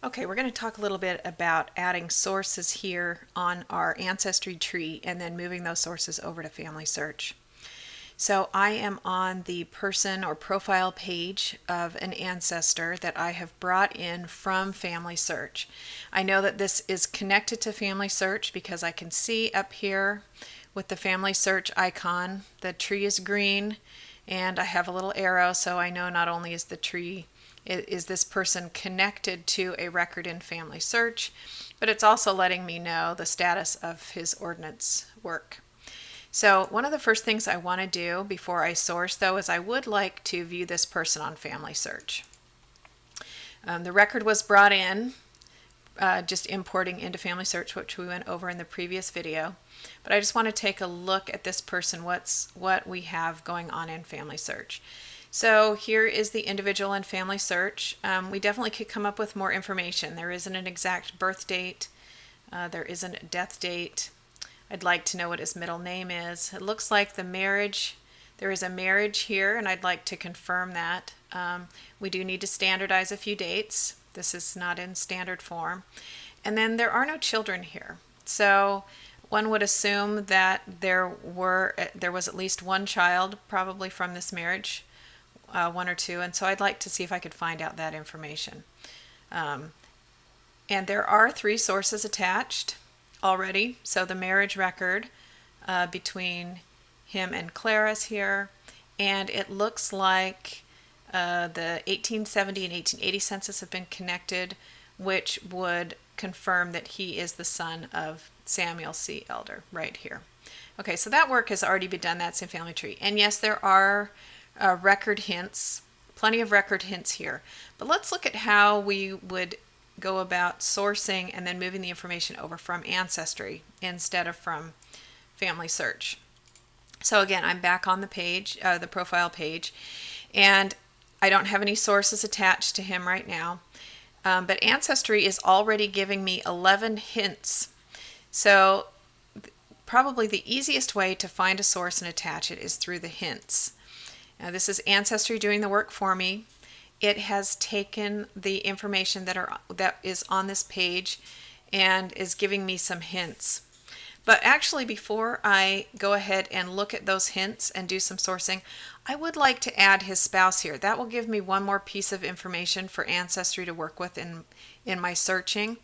Okay, we're going to talk a little bit about adding sources here on our Ancestry tree and then moving those sources over to FamilySearch. So I am on the person or profile page of an ancestor that I have brought in from FamilySearch. I know that this is connected to FamilySearch because I can see up here with the FamilySearch icon, the tree is green and I have a little arrow, so I know not only is the tree is this person connected to a record in FamilySearch, but it's also letting me know the status of his ordinance work. So one of the first things I want to do before I source, though, is I would like to view this person on FamilySearch. The record was brought in, just importing into FamilySearch, which we went over in the previous video. But I just want to take a look at this person, what we have going on in FamilySearch. So here is the individual in FamilySearch. We definitely could come up with more information. There isn't an exact birth date. There isn't a death date. I'd like to know what his middle name is. It looks like the marriage, there is a marriage here, and I'd like to confirm that. We do need to standardize a few dates. This is not in standard form. And then there are no children here. So one would assume that there was at least one child probably from this marriage, one or two, and so I'd like to see if I could find out that information. And there are 3 sources attached already. So the marriage record between him and Clara's here, and it looks like the 1870 and 1880 census have been connected, which would confirm that he is the son of Samuel C. Elder right here. Okay, so that work has already been done. That's in Family Tree. And yes, there are record hints, plenty of record hints here. But let's look at how we would go about sourcing and then moving the information over from Ancestry instead of from FamilySearch. So again, I'm back on the page, the profile page, and I don't have any sources attached to him right now. But Ancestry is already giving me 11 hints. So probably the easiest way to find a source and attach it is through the hints. Now this is Ancestry doing the work for me. It has taken the information that is on this page and is giving me some hints. But actually, before I go ahead and look at those hints and do some sourcing, I would like to add his spouse here. That will give me one more piece of information for Ancestry to work with in my searching.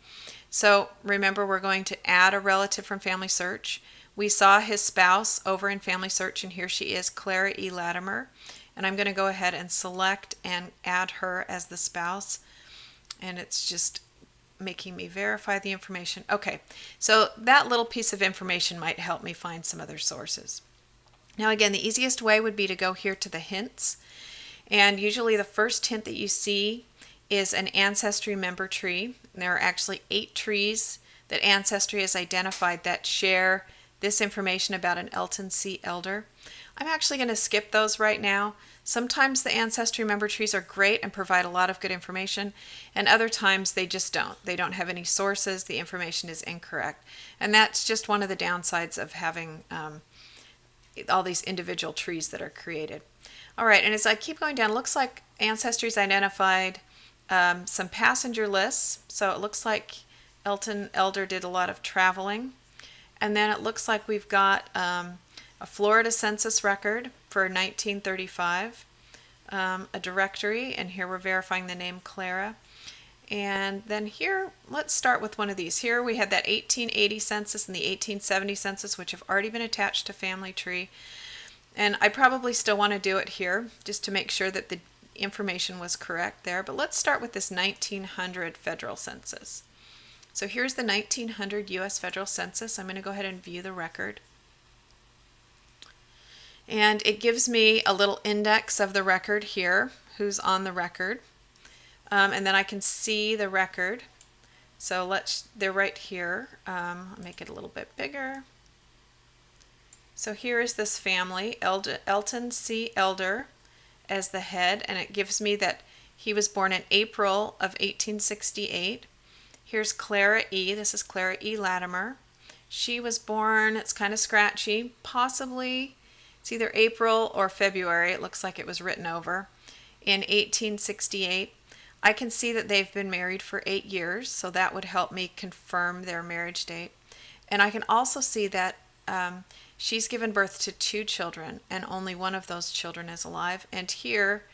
So remember, we're going to add a relative from FamilySearch. We saw his spouse over in FamilySearch, and here she is, Clara E. Latimer. And I'm going to go ahead and select and add her as the spouse. And it's just making me verify the information. Okay, so that little piece of information might help me find some other sources. Now again, the easiest way would be to go here to the hints. And usually the first hint that you see is an Ancestry member tree. And there are actually 8 trees that Ancestry has identified that share this information about an Elton C. Elder. I'm actually going to skip those right now. Sometimes the Ancestry member trees are great and provide a lot of good information, and other times they just don't. They don't have any sources, the information is incorrect. And that's just one of the downsides of having all these individual trees that are created. All right, and as I keep going down, it looks like Ancestry's identified some passenger lists. So it looks like Elton Elder did a lot of traveling. And then it looks like we've got a Florida census record for 1935, a directory, and here we're verifying the name Clara. And then here, let's start with one of these. Here we had that 1880 census and the 1870 census, which have already been attached to Family Tree. And I probably still want to do it here, just to make sure that the information was correct there. But let's start with this 1900 federal census. So here's the 1900 U.S. federal census. I'm going to go ahead and view the record. And it gives me a little index of the record here, who's on the record. And then I can see the record. So they're right here. I'll make it a little bit bigger. So here is this family, Elton C. Elder as the head, and it gives me that he was born in April of 1868. Here's Clara E. This is Clara E. Latimer. She was born, it's kind of scratchy, possibly it's either April or February. It looks like it was written over in 1868. I can see that they've been married for 8 years, so that would help me confirm their marriage date. And I can also see that she's given birth to 2 children, and only one of those children is alive. And here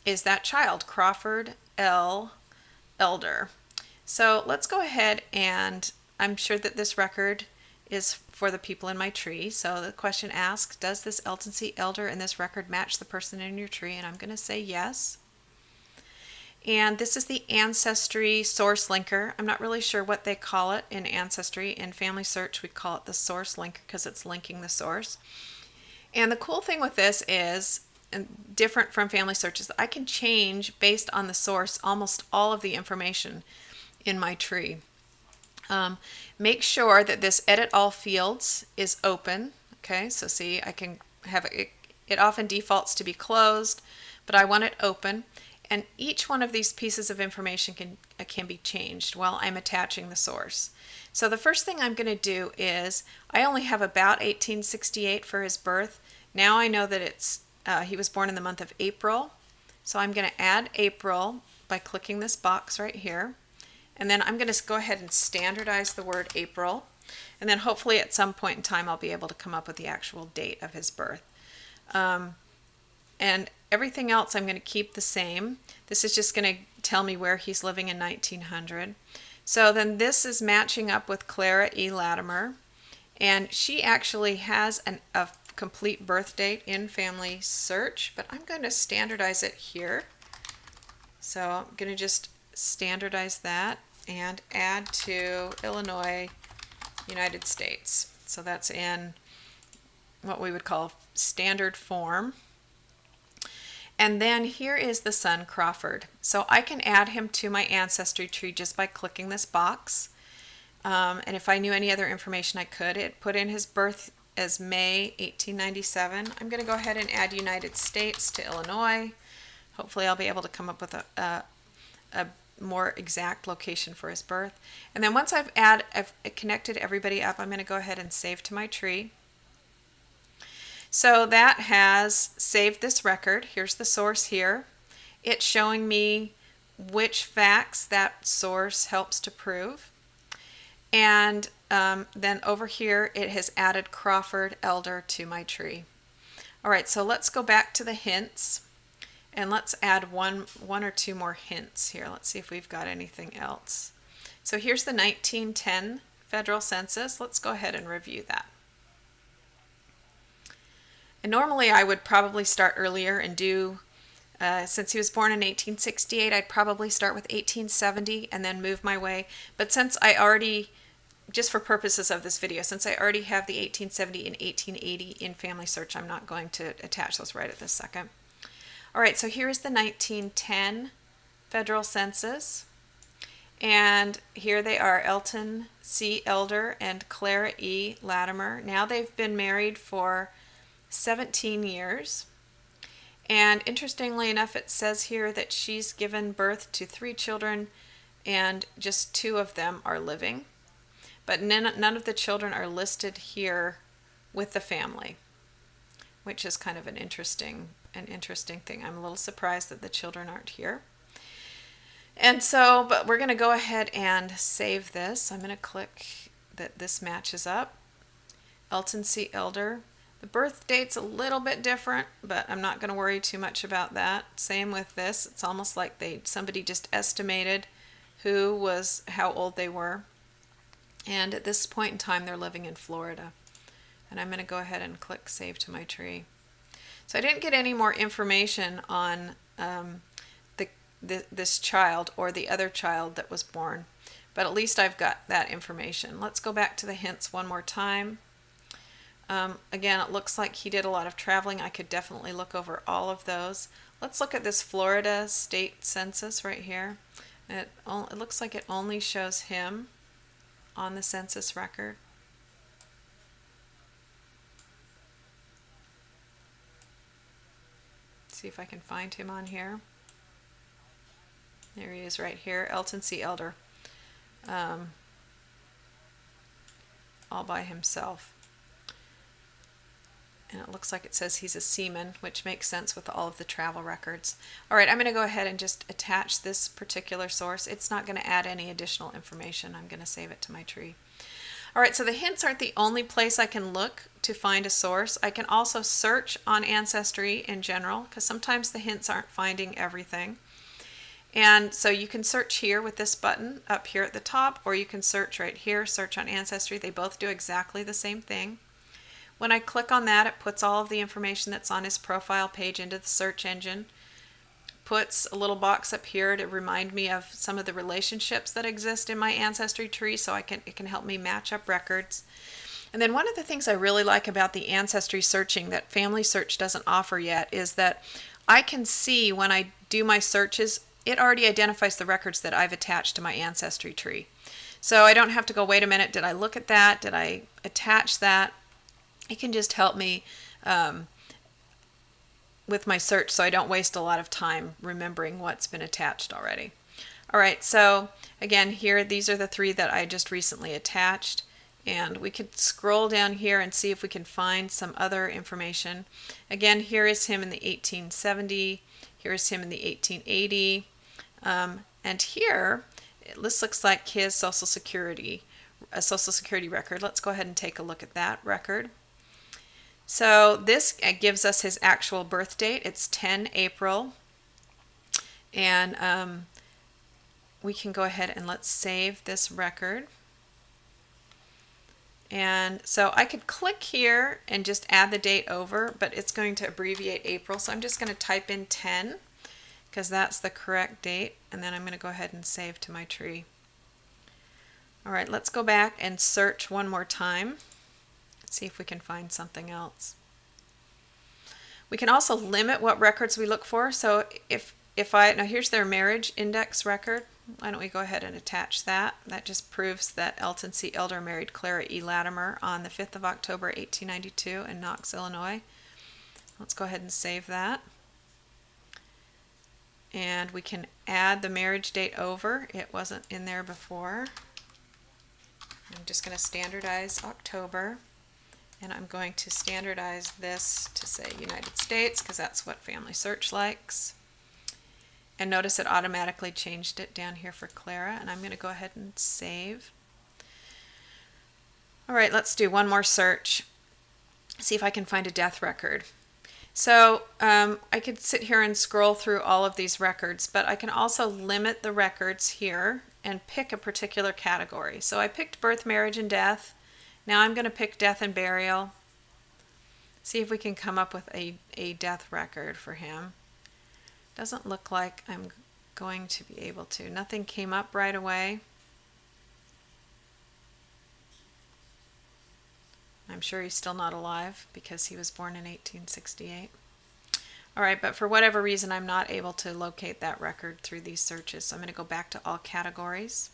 is that child, Crawford L. Elder. So let's go ahead, and I'm sure that this record is for the people in my tree. So the question asks, does this Elton C. Elder in this record match the person in your tree? And I'm going to say yes. And this is the Ancestry source linker. I'm not really sure what they call it in Ancestry. In FamilySearch, we call it the source linker because it's linking the source. And the cool thing with this is, and different from FamilySearch, is that I can change based on the source almost all of the information in my tree. Make sure that this edit all fields is open. Okay, so see, I can have it often defaults to be closed, but I want it open. And each one of these pieces of information can be changed while I'm attaching the source. So the first thing I'm going to do is, I only have about 1868 for his birth. Now I know that he was born in the month of April. So I'm going to add April by clicking this box right here. And then I'm going to go ahead and standardize the word April. And then hopefully at some point in time I'll be able to come up with the actual date of his birth. And everything else I'm going to keep the same. This is just going to tell me where he's living in 1900. So then this is matching up with Clara E. Latimer. And she actually has a complete birth date in FamilySearch, but I'm going to standardize it here. So I'm going to just standardize that and add to Illinois, United States. So that's in what we would call standard form. And then here is the son, Crawford. So I can add him to my ancestry tree just by clicking this box. And if I knew any other information I could. It put in his birth as May 1897. I'm going to go ahead and add United States to Illinois. Hopefully I'll be able to come up with a more exact location for his birth. And then once I've connected everybody up, I'm going to go ahead and save to my tree. So that has saved this record. Here's the source here. It's showing me which facts that source helps to prove. And then over here it has added Crawford Elder to my tree. All right, so let's go back to the hints and let's add one or two more hints here. Let's see if we've got anything else. So here's the 1910 federal census. Let's go ahead and review that. And normally I would probably start earlier and do, since he was born in 1868, I'd probably start with 1870 and then move my way. But since I already, just for purposes of this video, since I already have the 1870 and 1880 in FamilySearch, I'm not going to attach those right at this second. All right, so here's the 1910 federal census. And here they are, Elton C. Elder and Clara E. Latimer. Now they've been married for 17 years. And interestingly enough, it says here that she's given birth to 3 children and just 2 of them are living. But none of the children are listed here with the family, which is kind of an interesting thing. I'm a little surprised that the children aren't here. And so, but we're going to go ahead and save this. I'm going to click that this matches up. Elton C. Elder. The birth date's a little bit different, but I'm not going to worry too much about that. Same with this. It's almost like somebody just estimated how old they were. And at this point in time, they're living in Florida. And I'm going to go ahead and click Save to my tree. So I didn't get any more information on this child or the other child that was born, but at least I've got that information. Let's go back to the hints one more time. Again, it looks like he did a lot of traveling. I could definitely look over all of those. Let's look at this Florida state census right here. It looks like it only shows him on the census record. See if I can find him on here. There he is right here, Elton C. Elder, all by himself. And it looks like it says he's a seaman, which makes sense with all of the travel records. All right, I'm going to go ahead and just attach this particular source. It's not going to add any additional information. I'm going to save it to my tree. All right, so the hints aren't the only place I can look to find a source. I can also search on Ancestry in general, because sometimes the hints aren't finding everything. And so you can search here with this button up here at the top, or you can search right here, search on Ancestry. They both do exactly the same thing. When I click on that, it puts all of the information that's on his profile page into the search engine. Puts a little box up here to remind me of some of the relationships that exist in my Ancestry tree, so it can help me match up records. And then one of the things I really like about the Ancestry searching that FamilySearch doesn't offer yet is that I can see when I do my searches, it already identifies the records that I've attached to my Ancestry tree. So I don't have to go, wait a minute, did I look at that? Did I attach that? It can just help me with my search so I don't waste a lot of time remembering what's been attached already. All right, so again here, these are the 3 that I just recently attached. And we could scroll down here and see if we can find some other information. Again, here is him in the 1870. Here is him in the 1880. And here, this looks like his Social Security, a Social Security record. Let's go ahead and take a look at that record. So this gives us his actual birth date. It's 10 April. And we can go ahead and let's save this record. And so I could click here and just add the date over, but it's going to abbreviate April. So I'm just going to type in 10 because that's the correct date. And then I'm going to go ahead and save to my tree. All right, let's go back and search one more time. See if we can find something else. We can also limit what records we look for. So now here's their marriage index record. Why don't we go ahead and attach that? That just proves that Elton C. Elder married Clara E. Latimer on the 5th of October, 1892 in Knox, Illinois. Let's go ahead and save that. And we can add the marriage date over. It wasn't in there before. I'm just going to standardize October. And I'm going to standardize this to say United States because that's what FamilySearch likes. And notice it automatically changed it down here for Clara. And I'm going to go ahead and save. All right, let's do one more search. See if I can find a death record. So I could sit here and scroll through all of these records, but I can also limit the records here and pick a particular category. So I picked birth, marriage, and death. Now I'm going to pick death and burial. See if we can come up with a death record for him. Doesn't look like I'm going to be able to. Nothing came up right away. I'm sure he's still not alive because he was born in 1868. All right, but for whatever reason, I'm not able to locate that record through these searches. So I'm going to go back to all categories.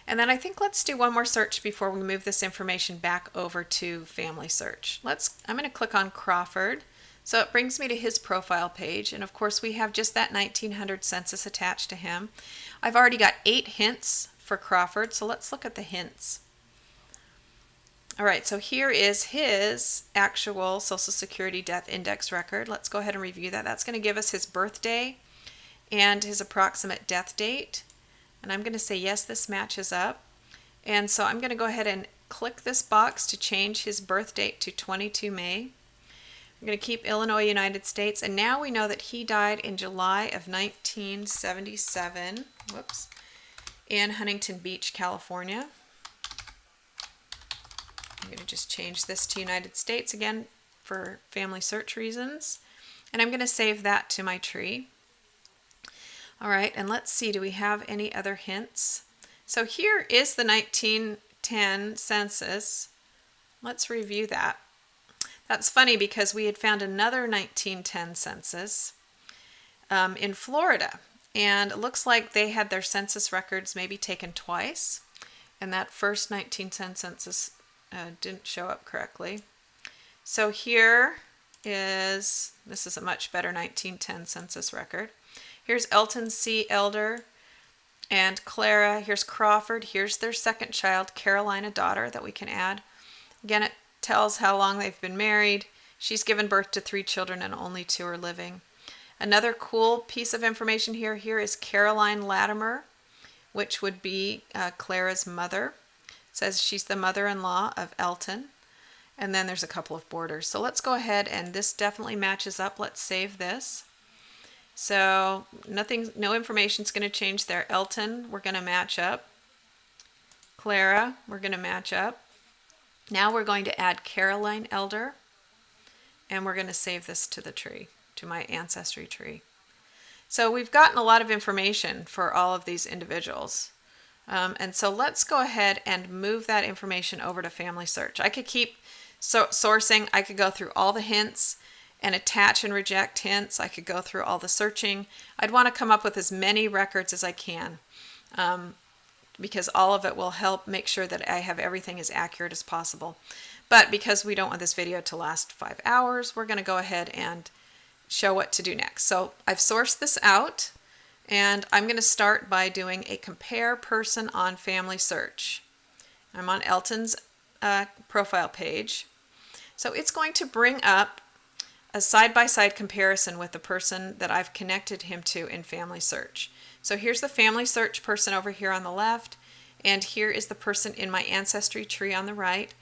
And then I think let's do one more search before we move this information back over to FamilySearch. I'm going to click on Crawford. So it brings me to his profile page. And of course, we have just that 1900 census attached to him. I've already got 8 hints for Crawford. So let's look at the hints. All right, so here is his actual Social Security death index record. Let's go ahead and review that. That's going to give us his birthday and his approximate death date. And I'm going to say, yes, this matches up. And so I'm going to go ahead and click this box to change his birth date to 22 May. I'm going to keep Illinois, United States. And now we know that he died in July of 1977, in Huntington Beach, California. I'm going to just change this to United States again for FamilySearch reasons. And I'm going to save that to my tree. All right, and let's see, do we have any other hints? So here is the 1910 census. Let's review that. That's funny because we had found another 1910 census in Florida. And it looks like they had their census records maybe taken twice. And that first 1910 census didn't show up correctly. So here is, this is a much better 1910 census record. Here's Elton C. Elder and Clara. Here's Crawford. Here's their second child, Caroline, a daughter that we can add. Again, tells how long they've been married. She's given birth to 3 children and only 2 are living. Another cool piece of information here is Caroline Latimer, which would be Clara's mother. It says she's the mother-in-law of Elton. And then there's a couple of borders. So let's go ahead, and this definitely matches up. Let's save this. So no information's going to change there. Elton, we're going to match up. Clara, we're going to match up. Now we're going to add Caroline Elder, and we're going to save this to the tree, to my ancestry tree. So we've gotten a lot of information for all of these individuals. And so let's go ahead and move that information over to FamilySearch. I could keep sourcing. I could go through all the hints and attach and reject hints. I could go through all the searching. I'd want to come up with as many records as I can, because all of it will help make sure that I have everything as accurate as possible. But because we don't want this video to last 5 hours, we're going to go ahead and show what to do next. So I've sourced this out, and I'm going to start by doing a compare person on FamilySearch. I'm on Elton's profile page. So it's going to bring up a side-by-side comparison with the person that I've connected him to in FamilySearch. So here's the FamilySearch person over here on the left, and here is the person in my ancestry tree on the right.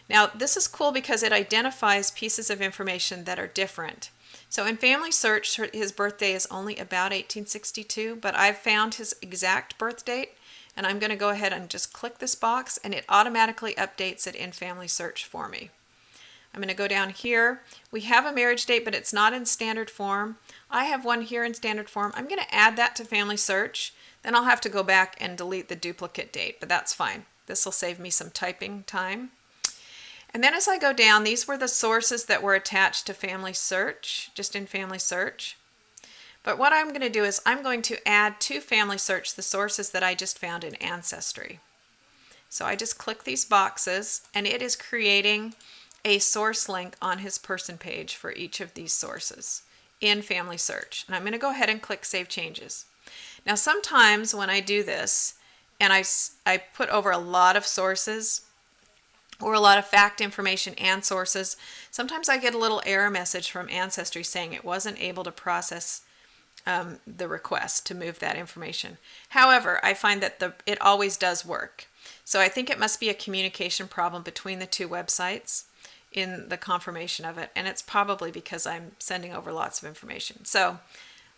Now this is cool because it identifies pieces of information that are different. So in FamilySearch, his birthday is only about 1862, but I've found his exact birth date, and I'm going to go ahead and just click this box, and it automatically updates it in FamilySearch for me. I'm going to go down here. We have a marriage date, but it's not in standard form. I have one here in standard form. I'm going to add that to FamilySearch. Then I'll have to go back and delete the duplicate date, but that's fine. This will save me some typing time. And then as I go down, these were the sources that were attached to FamilySearch, just in FamilySearch. But what I'm going to do is I'm going to add to FamilySearch the sources that I just found in Ancestry. So I just click these boxes, and it is creating a source link on his person page for each of these sources in FamilySearch. And I'm going to go ahead and click Save Changes. Now sometimes when I do this, and I put over a lot of sources, or a lot of fact information and sources, sometimes I get a little error message from Ancestry saying it wasn't able to process the request to move that information. However, I find that it always does work. So I think it must be a communication problem between the two websites in the confirmation of it, and it's probably because I'm sending over lots of information. So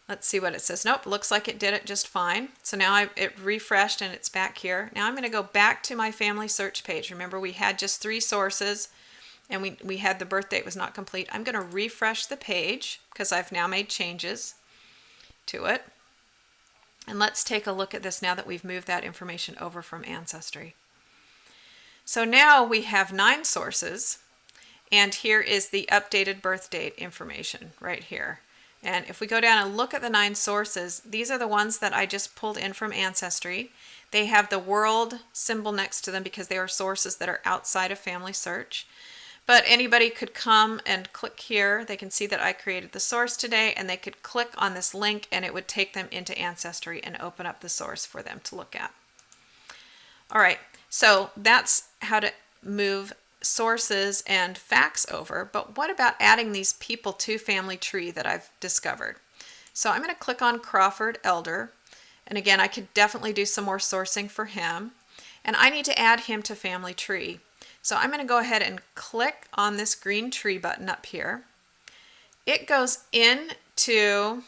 let's see what it says. Nope, looks like it did it just fine. So now it refreshed and it's back here. Now I'm going to go back to my FamilySearch page. Remember, we had just 3 sources, and we had the birth date was not complete. I'm going to refresh the page because I've now made changes to it. And let's take a look at this now that we've moved that information over from Ancestry. So now we have 9 sources, and here is the updated birth date information right here. And if we go down and look at the 9 sources, these are the ones that I just pulled in from Ancestry. They have the world symbol next to them because they are sources that are outside of FamilySearch. But anybody could come and click here. They can see that I created the source today, and they could click on this link and it would take them into Ancestry and open up the source for them to look at. All right, so that's how to move sources and facts over. But what about adding these people to family tree that I've discovered? So I'm going to click on Crawford Elder, and again I could definitely do some more sourcing for him, and I need to add him to family tree. So I'm going to go ahead and click on this green tree button up here. It goes into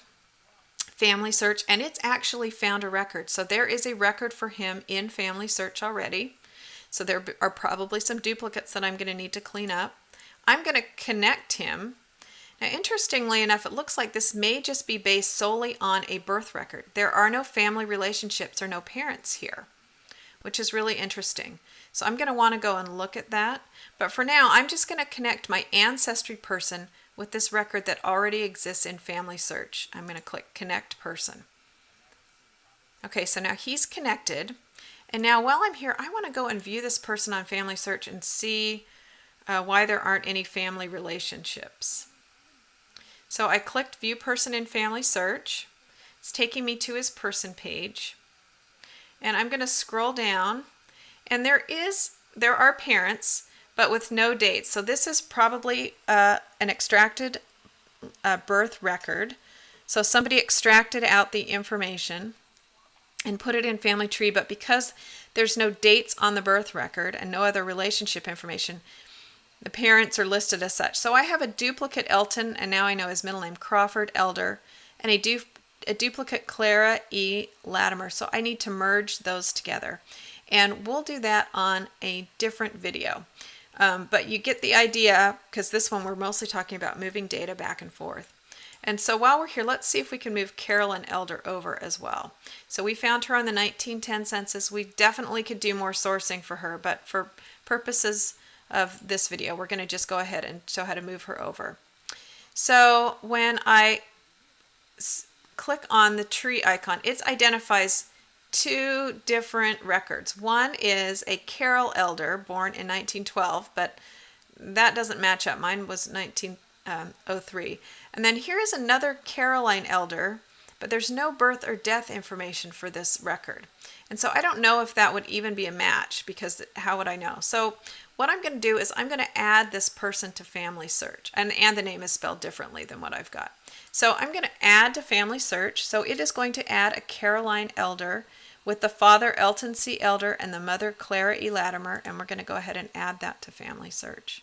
FamilySearch, and it's actually found a record. So there is a record for him in FamilySearch already. So there are probably some duplicates that I'm going to need to clean up. I'm going to connect him. Now, interestingly enough, it looks like this may just be based solely on a birth record. There are no family relationships or no parents here, which is really interesting. So I'm going to want to go and look at that. But for now, I'm just going to connect my ancestry person with this record that already exists in FamilySearch. I'm going to click Connect Person. Okay, so now he's connected. And now while I'm here, I want to go and view this person on FamilySearch and see why there aren't any family relationships. So I clicked View Person in FamilySearch. It's taking me to his person page. And I'm going to scroll down. And there are parents, but with no dates. So this is probably an extracted birth record. So somebody extracted out the information and put it in family tree, but because there's no dates on the birth record and no other relationship information, the parents are listed as such. So I have a duplicate Elton, and now I know his middle name, Crawford Elder, and a duplicate Clara E. Latimer. So I need to merge those together. And we'll do that on a different video. But you get the idea, because this one we're mostly talking about moving data back and forth. And so while we're here, let's see if we can move Carolyn Elder over as well. So we found her on the 1910 census. We definitely could do more sourcing for her, but for purposes of this video, we're going to just go ahead and show how to move her over. So when I click on the tree icon, it identifies two different records. One is a Carol Elder born in 1912, but that doesn't match up. Mine was 1903. And then here is another Caroline Elder, but there's no birth or death information for this record. And so I don't know if that would even be a match, because how would I know? So what I'm going to do is I'm going to add this person to FamilySearch, and the name is spelled differently than what I've got. So I'm going to add to FamilySearch. So it is going to add a Caroline Elder with the father Elton C. Elder and the mother Clara E. Latimer, and we're going to go ahead and add that to FamilySearch.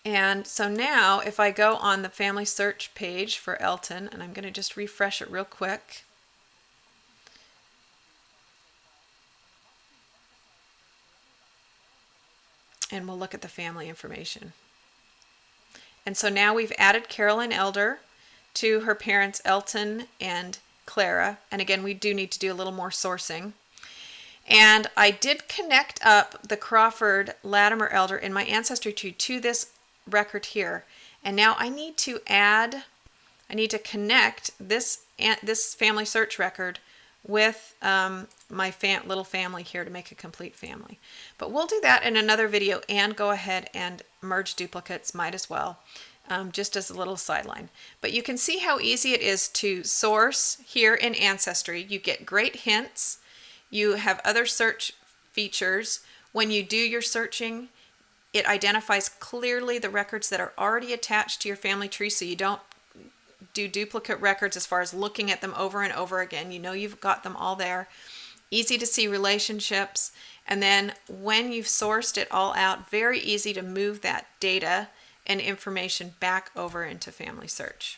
And so now if I go on the FamilySearch page for Elton, and I'm going to just refresh it real quick. And we'll look at the family information. And so now we've added Caroline Elder to her parents Elton and Clara. And again, we do need to do a little more sourcing. And I did connect up the Crawford Latimer Elder in my ancestry tree to this record here. And now I need to connect this FamilySearch record with my little family here to make a complete family. But we'll do that in another video and go ahead and merge duplicates, might as well, just as a little sideline. But you can see how easy it is to source here in Ancestry. You get great hints. You have other search features. When you do your searching, it identifies clearly the records that are already attached to your family tree, so you don't do duplicate records as far as looking at them over and over again. You know you've got them all there. Easy to see relationships. And then when you've sourced it all out, very easy to move that data and information back over into FamilySearch.